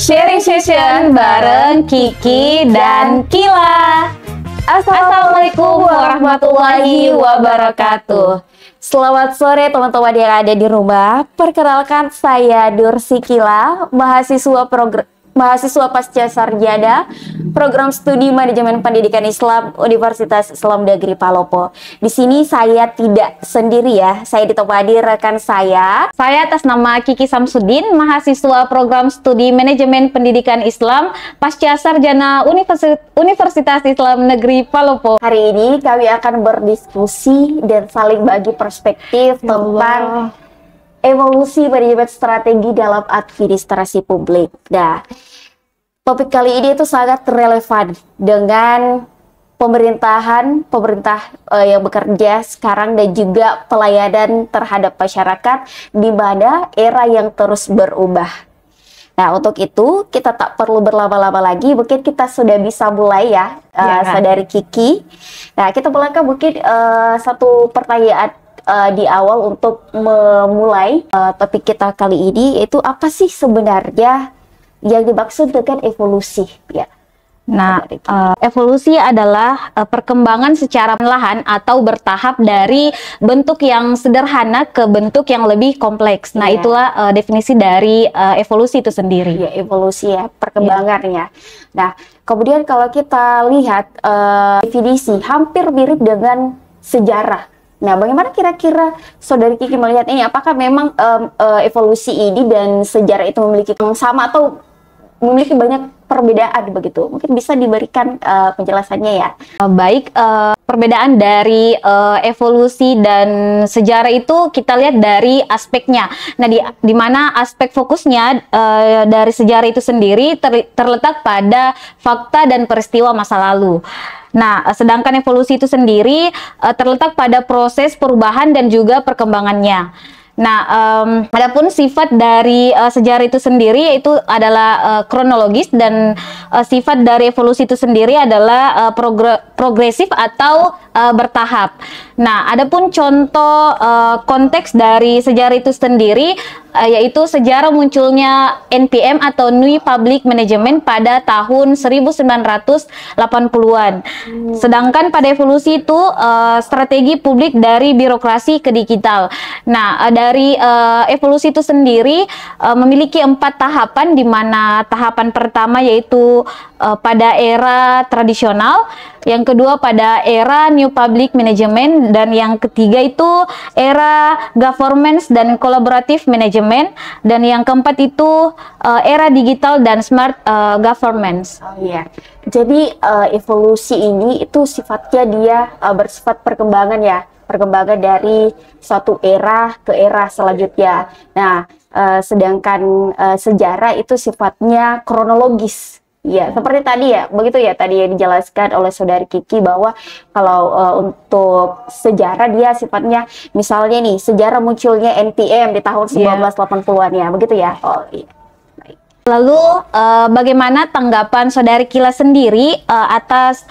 Sharing session bareng Kiki dan Kila. Assalamualaikum warahmatullahi wabarakatuh. Selamat sore teman-teman yang ada di rumah. Perkenalkan, saya Dursi Kila, mahasiswa pasca sarjana Program Studi Manajemen Pendidikan Islam Universitas Islam Negeri Palopo. Di sini saya tidak sendiri ya, saya ditemani rekan saya. Saya atas nama Kiki Samsudin, mahasiswa Program Studi Manajemen Pendidikan Islam pasca sarjana Universitas Islam Negeri Palopo. Hari ini kami akan berdiskusi dan saling bagi perspektif tentang evolusi manajemen strategi dalam administrasi publik. Nah, topik kali ini itu sangat relevan dengan pemerintah yang bekerja sekarang dan juga pelayanan terhadap masyarakat di mana era yang terus berubah. Nah, untuk itu kita tak perlu berlama-lama lagi, mungkin kita sudah bisa mulai ya, saudari Kiki. Nah, kita mulaikan mungkin satu pertanyaan di awal untuk memulai topik kita kali ini, yaitu apa sih sebenarnya yang dimaksud dengan evolusi ya? Nah, evolusi adalah perkembangan secara perlahan atau bertahap dari bentuk yang sederhana ke bentuk yang lebih kompleks. Nah, itulah definisi dari evolusi itu sendiri. Ya, evolusi ya, perkembangannya. Nah, kemudian kalau kita lihat definisi hampir mirip dengan sejarah. Nah, bagaimana kira-kira saudari Kiki melihat ini? Apakah memang evolusi ini dan sejarah itu memiliki yang sama atau memiliki banyak perbedaan begitu? Mungkin bisa diberikan penjelasannya ya. Baik, perbedaan dari evolusi dan sejarah itu kita lihat dari aspeknya. Nah, di mana aspek fokusnya dari sejarah itu sendiri terletak pada fakta dan peristiwa masa lalu. Nah, sedangkan evolusi itu sendiri terletak pada proses perubahan dan juga perkembangannya. Nah, adapun sifat dari sejarah itu sendiri yaitu adalah kronologis, dan sifat dari evolusi itu sendiri adalah progresif atau bertahap. Nah, adapun contoh konteks dari sejarah itu sendiri yaitu sejarah munculnya NPM atau New Public Management pada tahun 1980-an. Sedangkan pada evolusi itu strategi publik dari birokrasi ke digital. Nah, dari evolusi itu sendiri memiliki 4 tahapan, di mana tahapan pertama yaitu pada era tradisional, yang kedua pada era New Public Management, dan yang ketiga itu era Governance dan Collaborative Management, dan yang keempat itu era digital dan Smart Governance. Oh iya, jadi evolusi ini itu sifatnya dia bersifat perkembangan ya, perkembangan dari suatu era ke era selanjutnya. Nah, sedangkan sejarah itu sifatnya kronologis. Ya, seperti tadi ya, begitu ya tadi yang dijelaskan oleh saudari Kiki, bahwa kalau untuk sejarah dia sifatnya, misalnya nih, sejarah munculnya NPM di tahun 1980-an ya, begitu ya. Oh iya. Baik. Lalu bagaimana tanggapan saudari Kila sendiri atas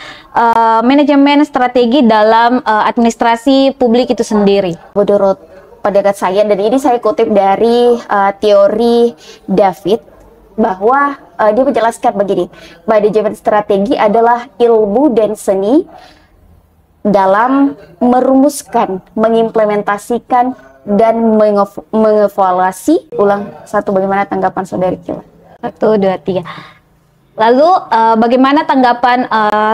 manajemen strategi dalam administrasi publik itu sendiri? Menurut pendapat saya, dan ini saya kutip dari teori David, bahwa dia menjelaskan begini, manajemen strategi adalah ilmu dan seni dalam merumuskan, mengimplementasikan, dan mengevaluasi. Ulang satu, bagaimana tanggapan saudari Kila? 1, 2, 3. Lalu bagaimana tanggapan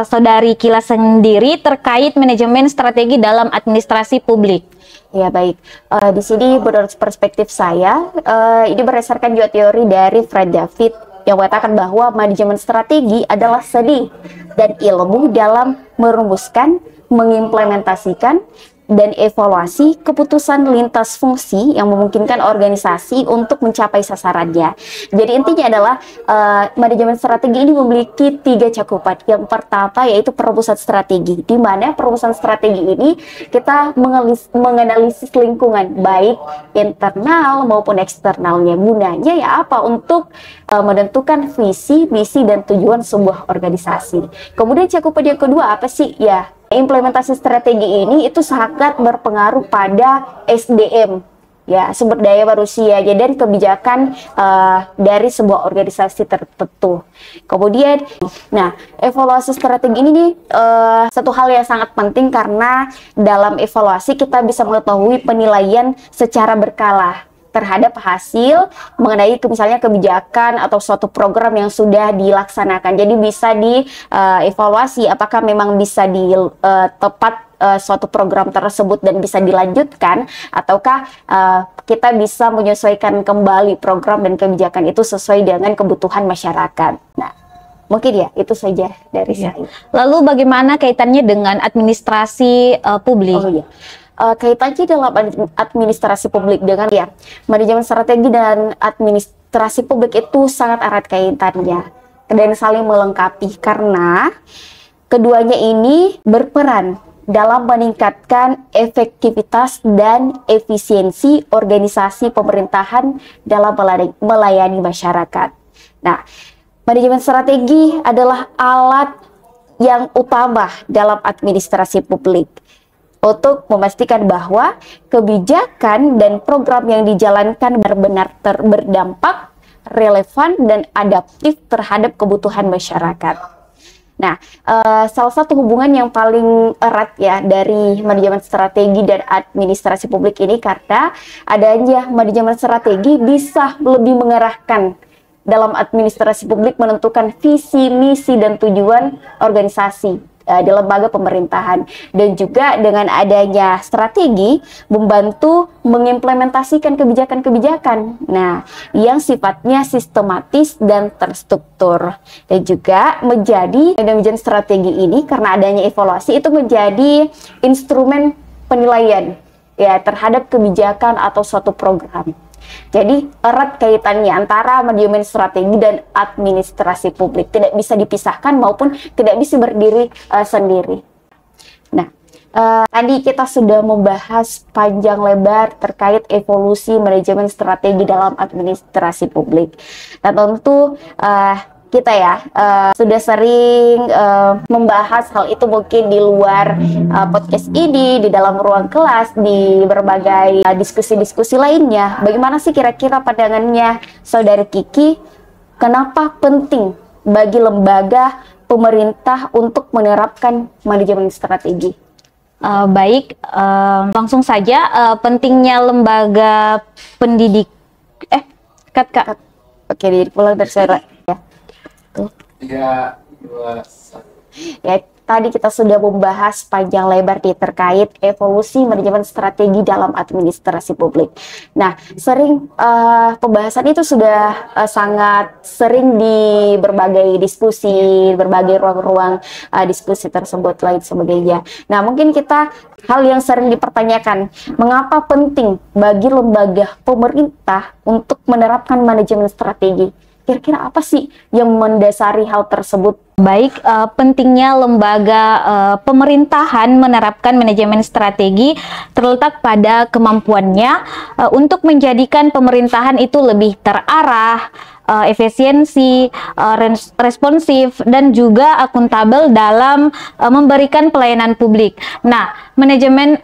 saudari Kila sendiri terkait manajemen strategi dalam administrasi publik? Ya, baik. Di sini menurut perspektif saya, ini berdasarkan juga teori dari Fred David yang mengatakan bahwa manajemen strategi adalah seni dan ilmu dalam merumuskan, mengimplementasikan, dan evaluasi keputusan lintas fungsi yang memungkinkan organisasi untuk mencapai sasarannya. Jadi intinya adalah manajemen strategi ini memiliki 3 cakupan. Yang pertama yaitu perumusan strategi, di mana perumusan strategi ini kita menganalisis lingkungan baik internal maupun eksternalnya. Gunanya ya apa? Untuk menentukan visi, misi, dan tujuan sebuah organisasi. Kemudian cakupan yang kedua apa sih? Ya, implementasi strategi ini itu sangat berpengaruh pada SDM ya sumber daya manusia ya, dan kebijakan dari sebuah organisasi tertentu. Kemudian, nah evaluasi strategi ini nih satu hal yang sangat penting karena dalam evaluasi kita bisa mengetahui penilaian secara berkala terhadap hasil mengenai misalnya kebijakan atau suatu program yang sudah dilaksanakan. Jadi bisa dievaluasi apakah memang bisa tepat suatu program tersebut dan bisa dilanjutkan, ataukah kita bisa menyesuaikan kembali program dan kebijakan itu sesuai dengan kebutuhan masyarakat. Nah, mungkin ya itu saja dari saya. Lalu bagaimana kaitannya dengan administrasi publik? Oh iya. Kaitannya dalam administrasi publik dengan manajemen strategi dan administrasi publik itu sangat erat kaitannya dan saling melengkapi karena keduanya ini berperan dalam meningkatkan efektivitas dan efisiensi organisasi pemerintahan dalam melayani masyarakat. Nah, manajemen strategi adalah alat yang utama dalam administrasi publik untuk memastikan bahwa kebijakan dan program yang dijalankan benar-benar berdampak, relevan, dan adaptif terhadap kebutuhan masyarakat. Nah, salah satu hubungan yang paling erat ya dari manajemen strategi dan administrasi publik ini karena adanya manajemen strategi bisa lebih mengarahkan dalam administrasi publik menentukan visi, misi, dan tujuan organisasi di lembaga pemerintahan, dan juga dengan adanya strategi membantu mengimplementasikan kebijakan-kebijakan yang sifatnya sistematis dan terstruktur, dan juga menjadi manajemen strategi ini karena adanya evaluasi itu menjadi instrumen penilaian ya terhadap kebijakan atau suatu program. Jadi erat kaitannya antara manajemen strategi dan administrasi publik, tidak bisa dipisahkan maupun tidak bisa berdiri sendiri. Nah, tadi kita sudah membahas panjang lebar terkait evolusi manajemen strategi dalam administrasi publik. Dan tentu kita sudah sering membahas hal itu mungkin di luar podcast ini, di dalam ruang kelas, di berbagai diskusi-diskusi lainnya. Bagaimana sih kira-kira pandangannya Saudari Kiki? Kenapa penting bagi lembaga pemerintah untuk menerapkan manajemen strategi? Baik, langsung saja pentingnya lembaga pendidik. Kak. Oke, diulang dari saya. 3, 2, 1. Ya, tadi kita sudah membahas panjang lebar terkait evolusi manajemen strategi dalam administrasi publik. Nah, pembahasan itu sudah sangat sering di berbagai diskusi, berbagai ruang-ruang diskusi tersebut lain sebagainya. Nah, mungkin hal yang sering dipertanyakan, mengapa penting bagi lembaga pemerintah untuk menerapkan manajemen strategi? Kira-kira apa sih yang mendasari hal tersebut? Baik, pentingnya lembaga pemerintahan menerapkan manajemen strategi terletak pada kemampuannya untuk menjadikan pemerintahan itu lebih terarah, efisiensi, responsif, dan juga akuntabel dalam memberikan pelayanan publik. Nah, manajemen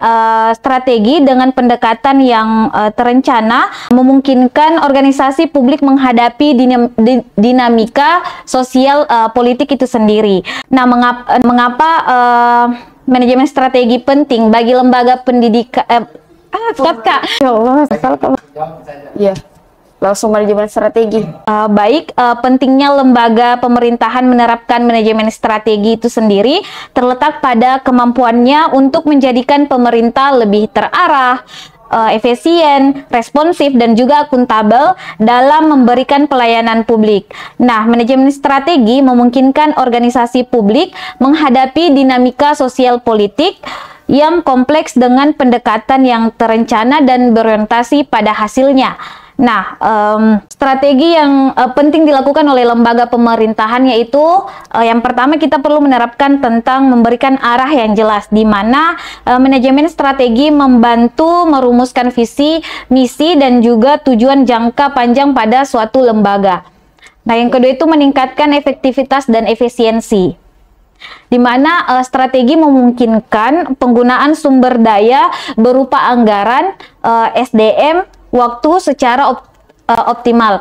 strategi dengan pendekatan yang terencana memungkinkan organisasi publik menghadapi dinamika sosial politik itu sendiri. Nah, mengapa manajemen strategi penting bagi lembaga pendidikan? Kak. Ya Allah, ya. Langsung manajemen strategi. Baik, pentingnya lembaga pemerintahan menerapkan manajemen strategi itu sendiri terletak pada kemampuannya untuk menjadikan pemerintah lebih terarah, efisien, responsif, dan juga akuntabel dalam memberikan pelayanan publik. Nah, manajemen strategi memungkinkan organisasi publik menghadapi dinamika sosial politik yang kompleks dengan pendekatan yang terencana dan berorientasi pada hasilnya. Nah, strategi yang penting dilakukan oleh lembaga pemerintahan yaitu yang pertama kita perlu menerapkan tentang memberikan arah yang jelas, di mana manajemen strategi membantu merumuskan visi, misi, dan juga tujuan jangka panjang pada suatu lembaga. Nah, yang kedua itu meningkatkan efektivitas dan efisiensi, di mana strategi memungkinkan penggunaan sumber daya berupa anggaran, SDM, waktu secara optimal.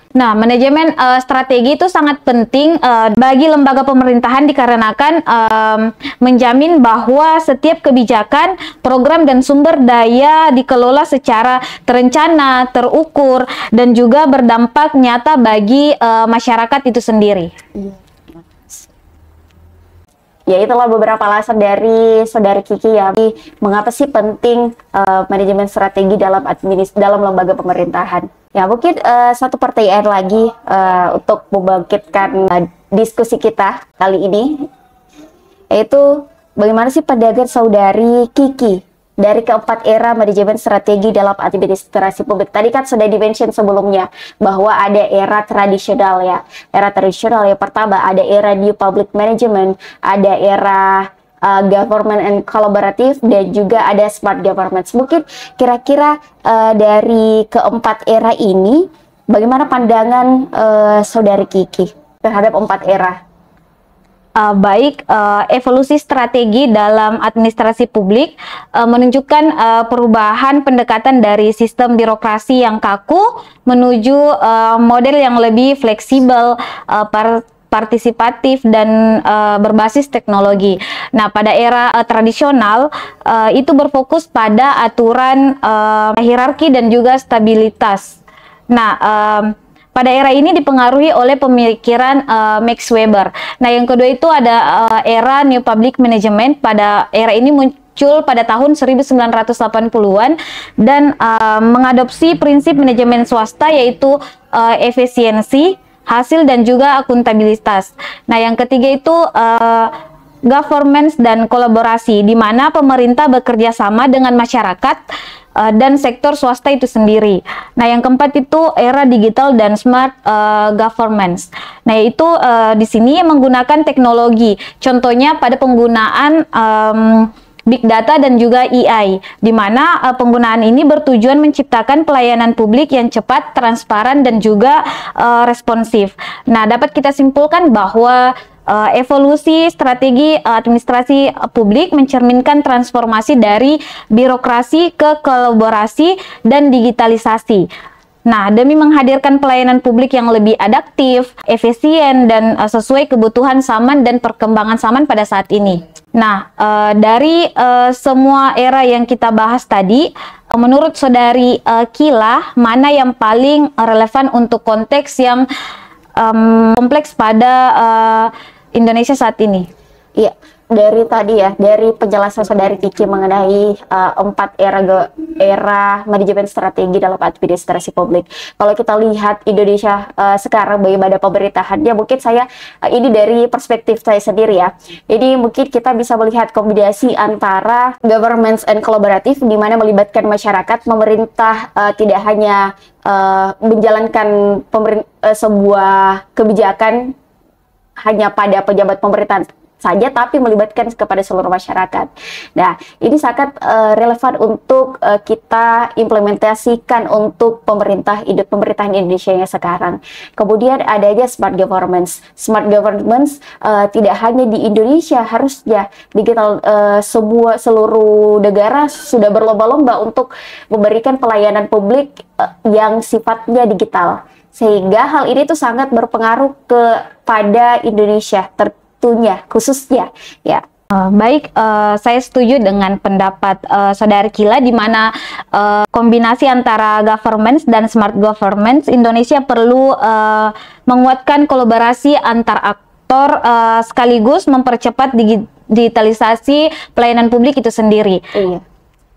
Nah, manajemen strategi itu sangat penting bagi lembaga pemerintahan dikarenakan menjamin bahwa setiap kebijakan, program, dan sumber daya dikelola secara terencana, terukur, dan juga berdampak nyata bagi masyarakat itu sendiri. Ya, itulah beberapa alasan dari Saudari Kiki ya. Mengapa sih penting manajemen strategi dalam lembaga pemerintahan? Ya, mungkin satu pertanyaan lagi untuk membangkitkan diskusi kita kali ini, yaitu bagaimana sih pandangan Saudari Kiki dari keempat era manajemen strategi dalam administrasi publik? Tadi kan sudah di-mention sebelumnya bahwa ada era tradisional ya. Era tradisional yang pertama ada era New Public Management, ada era government and collaborative, dan juga ada smart government. Mungkin kira-kira dari keempat era ini, bagaimana pandangan Saudari Kiki terhadap empat era? Evolusi strategi dalam administrasi publik menunjukkan perubahan pendekatan dari sistem birokrasi yang kaku menuju model yang lebih fleksibel, partisipatif, dan berbasis teknologi. Nah, pada era tradisional itu berfokus pada aturan hierarki dan juga stabilitas. Nah, pada era ini dipengaruhi oleh pemikiran Max Weber. Nah, yang kedua itu ada era New Public Management. Pada era ini muncul pada tahun 1980-an dan mengadopsi prinsip manajemen swasta, yaitu efisiensi, hasil, dan juga akuntabilitas. Nah, yang ketiga itu governance dan kolaborasi, di mana pemerintah bekerja sama dengan masyarakat dan sektor swasta itu sendiri. Nah, yang keempat itu era digital dan smart governance. Nah, itu di sini menggunakan teknologi. Contohnya pada penggunaan Big Data dan juga AI, di mana penggunaan ini bertujuan menciptakan pelayanan publik yang cepat, transparan, dan juga responsif. Nah, dapat kita simpulkan bahwa evolusi strategi administrasi publik mencerminkan transformasi dari birokrasi ke kolaborasi dan digitalisasi. Nah, demi menghadirkan pelayanan publik yang lebih adaptif, efisien, dan sesuai kebutuhan zaman dan perkembangan zaman pada saat ini. Nah, dari semua era yang kita bahas tadi, menurut Saudari Kila, mana yang paling relevan untuk konteks yang kompleks pada Indonesia saat ini? Iya, dari tadi ya, dari penjelasan Saudari Kiki mengenai empat era manajemen strategi dalam administrasi publik. Kalau kita lihat Indonesia sekarang bagaimana pemerintahannya, mungkin saya ini dari perspektif saya sendiri ya. Jadi mungkin kita bisa melihat kombinasi antara governance and collaborative, di mana melibatkan masyarakat, pemerintah tidak hanya menjalankan sebuah kebijakan hanya pada pejabat pemerintahan saja, tapi melibatkan kepada seluruh masyarakat. Nah, ini sangat relevan untuk kita implementasikan untuk pemerintahan Indonesia yang sekarang. Kemudian adanya smart governance. Smart governance tidak hanya di Indonesia, harusnya digital seluruh negara sudah berlomba-lomba untuk memberikan pelayanan publik yang sifatnya digital. Sehingga hal ini tuh sangat berpengaruh kepada Indonesia tentunya, khususnya ya. Saya setuju dengan pendapat Saudari Kila, di mana kombinasi antara governance dan smart governance, Indonesia perlu menguatkan kolaborasi antar aktor sekaligus mempercepat digitalisasi pelayanan publik itu sendiri. Iya.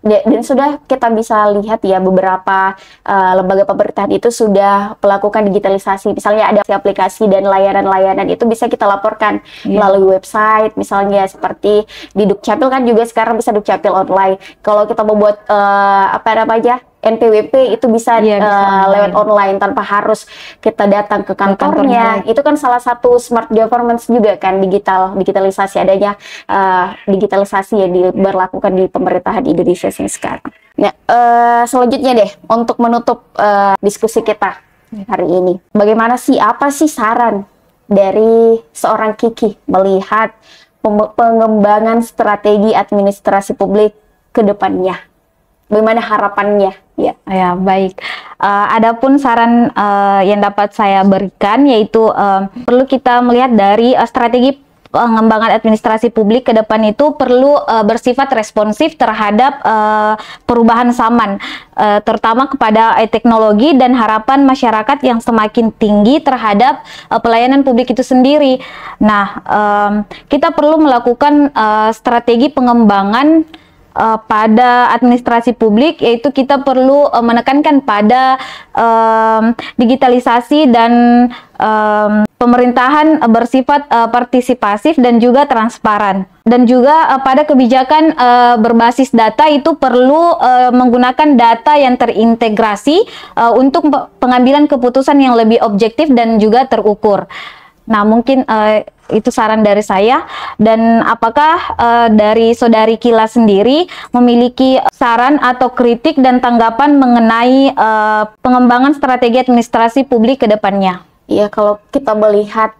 Dan sudah kita bisa lihat ya, beberapa lembaga pemerintahan itu sudah melakukan digitalisasi. Misalnya ada aplikasi dan layanan-layanan itu bisa kita laporkan melalui website, misalnya seperti di Dukcapil kan juga sekarang bisa Dukcapil online. Kalau kita membuat NPWP itu bisa lewat online tanpa harus kita datang ke kantornya. Itu kan salah satu smart governance juga kan, digitalisasi, adanya digitalisasi yang diberlakukan di pemerintahan Indonesia sekarang. Nah, selanjutnya deh untuk menutup diskusi kita hari ini, bagaimana sih, apa sih saran dari seorang Kiki melihat pengembangan strategi administrasi publik ke depannya bagaimana harapannya ya? Ya, baik. Adapun saran yang dapat saya berikan yaitu perlu kita melihat dari strategi pengembangan administrasi publik ke depan itu perlu bersifat responsif terhadap perubahan zaman, terutama kepada teknologi dan harapan masyarakat yang semakin tinggi terhadap pelayanan publik itu sendiri. Nah, kita perlu melakukan strategi pengembangan pada administrasi publik, yaitu kita perlu menekankan pada digitalisasi dan pemerintahan bersifat partisipasif dan juga transparan, dan juga pada kebijakan berbasis data itu perlu menggunakan data yang terintegrasi untuk pengambilan keputusan yang lebih objektif dan juga terukur. Nah, mungkin itu saran dari saya. Dan apakah dari Saudari Kila sendiri memiliki saran atau kritik dan tanggapan mengenai pengembangan strategi administrasi publik ke depannya? Ya, kalau kita melihat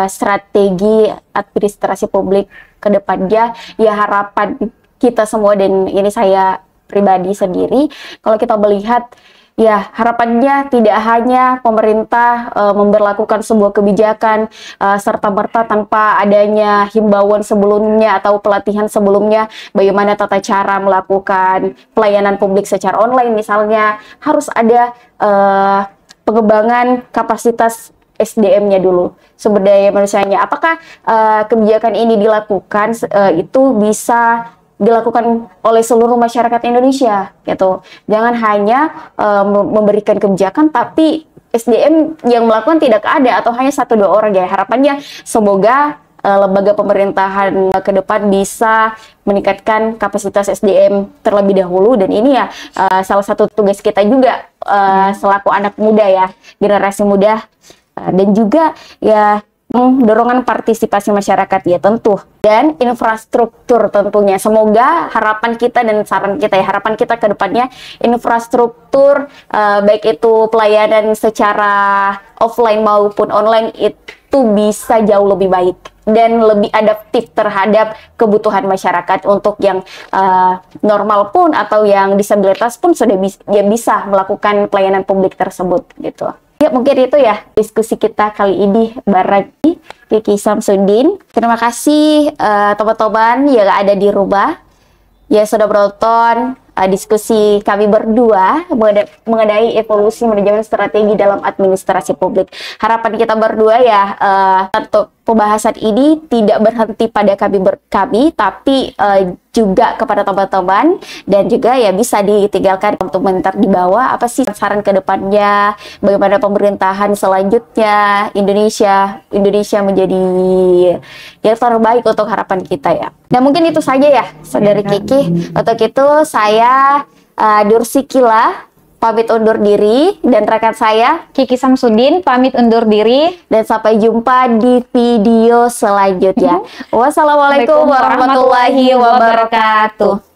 strategi administrasi publik ke depannya, ya harapan kita semua, dan ini saya pribadi sendiri, kalau kita melihat, ya harapannya tidak hanya pemerintah memberlakukan sebuah kebijakan serta-merta tanpa adanya himbauan sebelumnya atau pelatihan sebelumnya bagaimana tata cara melakukan pelayanan publik secara online misalnya. Harus ada pengembangan kapasitas SDM-nya dulu, sumber daya manusianya. Apakah kebijakan ini dilakukan itu bisa dilakukan oleh seluruh masyarakat Indonesia gitu. Jangan hanya memberikan kebijakan tapi SDM yang melakukan tidak ada atau hanya 1-2 orang ya. Harapannya semoga lembaga pemerintahan ke depan bisa meningkatkan kapasitas SDM terlebih dahulu, dan ini ya salah satu tugas kita juga selaku anak muda ya, generasi muda, dan juga ya dorongan partisipasi masyarakat ya tentu, dan infrastruktur tentunya. Semoga harapan kita dan saran kita ya, harapan kita ke depannya infrastruktur baik itu pelayanan secara offline maupun online itu bisa jauh lebih baik dan lebih adaptif terhadap kebutuhan masyarakat. Untuk yang normal pun atau yang disabilitas pun sudah bisa melakukan pelayanan publik tersebut gitu. Ya, mungkin itu ya diskusi kita kali ini bareng Kiki Samsudin. Terima kasih teman-teman yang ada di rumah ya sudah menonton diskusi kami berdua mengenai evolusi manajemen strategi dalam administrasi publik. Harapan kita berdua ya untuk pembahasan ini tidak berhenti pada kami tapi juga kepada teman-teman, dan juga ya bisa ditinggalkan komentar di bawah apa sih saran ke depannya, bagaimana pemerintahan selanjutnya Indonesia menjadi yang terbaik untuk harapan kita ya. Nah, mungkin itu saja ya Saudari Kiki. Untuk itu saya Dursi Kila pamit undur diri, dan rekan saya Kiki Samsudin pamit undur diri, dan sampai jumpa di video selanjutnya. Wassalamualaikum warahmatullahi wabarakatuh.